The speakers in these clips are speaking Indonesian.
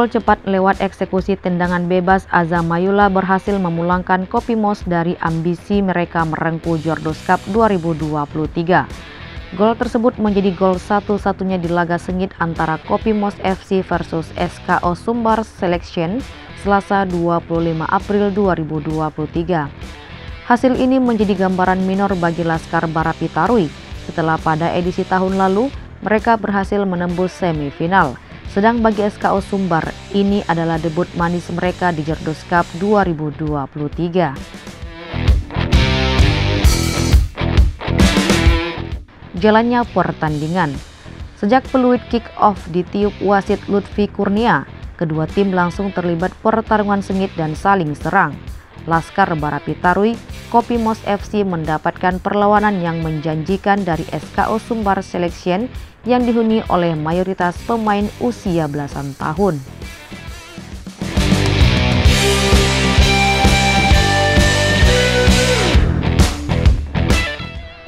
Gol cepat lewat eksekusi tendangan bebas Azam Mayula berhasil memulangkan Kopimos dari ambisi mereka merengkuh Jordos Cup 2023. Gol tersebut menjadi gol satu-satunya di laga sengit antara Kopimos FC versus SKO Sumbar Selection Selasa 25 April 2023. Hasil ini menjadi gambaran minor bagi Laskar Barapi Tarui setelah pada edisi tahun lalu mereka berhasil menembus semifinal. Sedang bagi SKO Sumbar, ini adalah debut manis mereka di Jordos Cup 2023. Jalannya pertandingan. Sejak peluit kick-off ditiup wasit Lutfi Kurnia, kedua tim langsung terlibat pertarungan sengit dan saling serang. Laskar Barapi Tarui, Kopimos FC mendapatkan perlawanan yang menjanjikan dari SKO Sumbar Selection yang dihuni oleh mayoritas pemain usia belasan tahun.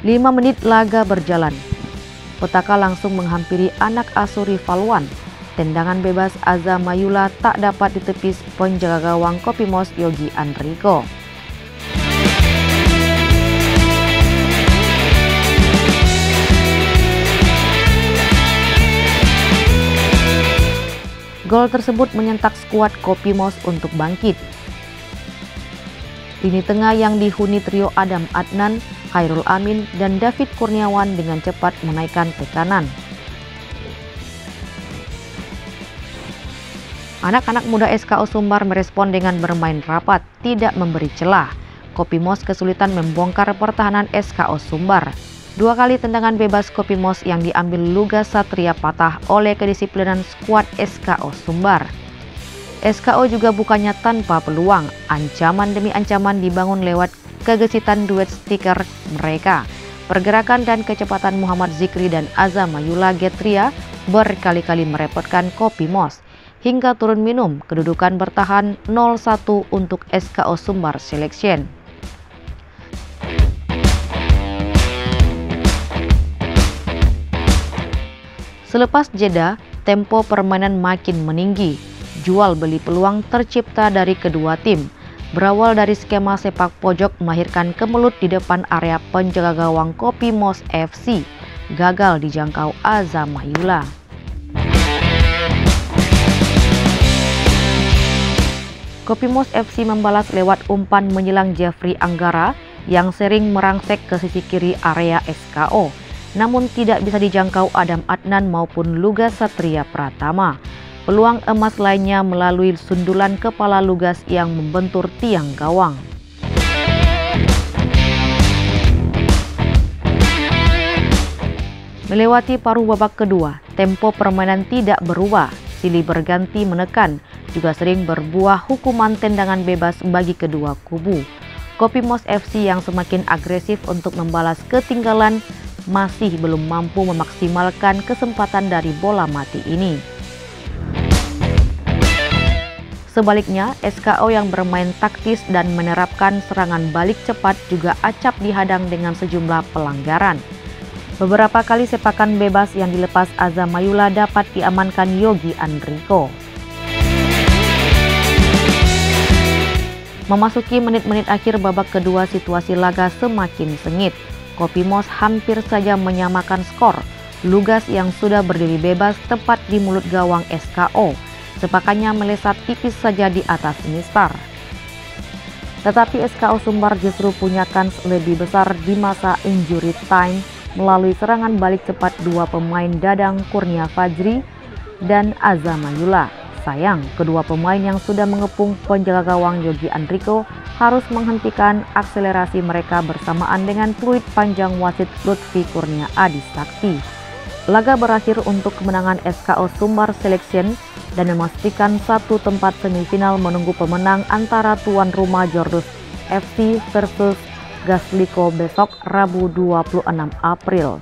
Lima menit laga berjalan. Petaka langsung menghampiri anak asuh rival Wan. Tendangan bebas Azam Mayula tak dapat ditepis penjaga gawang Kopimos Yogi Andriko. Gol tersebut menyentak skuad Kopimos untuk bangkit. Lini tengah yang dihuni trio Adam Adnan, Khairul Amin, dan David Kurniawan dengan cepat menaikkan tekanan. Anak-anak muda SKO Sumbar merespon dengan bermain rapat, tidak memberi celah. Kopimos kesulitan membongkar pertahanan SKO Sumbar. Dua kali tendangan bebas Kopimos yang diambil Lugas Satria patah oleh kedisiplinan skuad SKO Sumbar. SKO juga bukannya tanpa peluang, ancaman demi ancaman dibangun lewat kegesitan duet stiker mereka. Pergerakan dan kecepatan Muhammad Zikri dan Azam Mayula Getria berkali-kali merepotkan Kopimos. Hingga turun minum, kedudukan bertahan 0-1 untuk SKO Sumbar Selection. Selepas jeda, tempo permainan makin meninggi. Jual beli peluang tercipta dari kedua tim. Berawal dari skema sepak pojok melahirkan kemelut di depan area penjaga gawang Kopimos FC. Gagal dijangkau Azam Mayula. Kopimos FC membalas lewat umpan menyilang Jeffrey Anggara yang sering merangsek ke sisi kiri area SKO. Namun tidak bisa dijangkau Adam Adnan maupun Lugas Satria Pratama. Peluang emas lainnya melalui sundulan kepala Lugas yang membentur tiang gawang. Melewati paruh babak kedua, tempo permainan tidak berubah, silih berganti menekan, juga sering berbuah hukuman tendangan bebas bagi kedua kubu. Kopimos FC yang semakin agresif untuk membalas ketinggalan masih belum mampu memaksimalkan kesempatan dari bola mati ini. Sebaliknya, SKO yang bermain taktis dan menerapkan serangan balik cepat juga acap dihadang dengan sejumlah pelanggaran. Beberapa kali sepakan bebas yang dilepas Azam Mayula dapat diamankan Yogi Andriko. Memasuki menit-menit akhir babak kedua, situasi laga semakin sengit. Kopimos hampir saja menyamakan skor. Lugas yang sudah berdiri bebas tepat di mulut gawang SKO. Sepakannya melesat tipis saja di atas mistar. Tetapi SKO Sumbar justru punya kans lebih besar di masa injury time melalui serangan balik cepat dua pemain Dadang Kurnia Fajri dan Azam Mayula. Sayang, kedua pemain yang sudah mengepung penjaga gawang Yogi Andriko harus menghentikan akselerasi mereka bersamaan dengan fluid panjang wasit Lutfi Kurnia Adi Sakti. Laga berakhir untuk kemenangan SKO Sumbar Selection dan memastikan satu tempat semifinal menunggu pemenang antara tuan rumah Jordos FC versus Gasliko besok Rabu 26 April.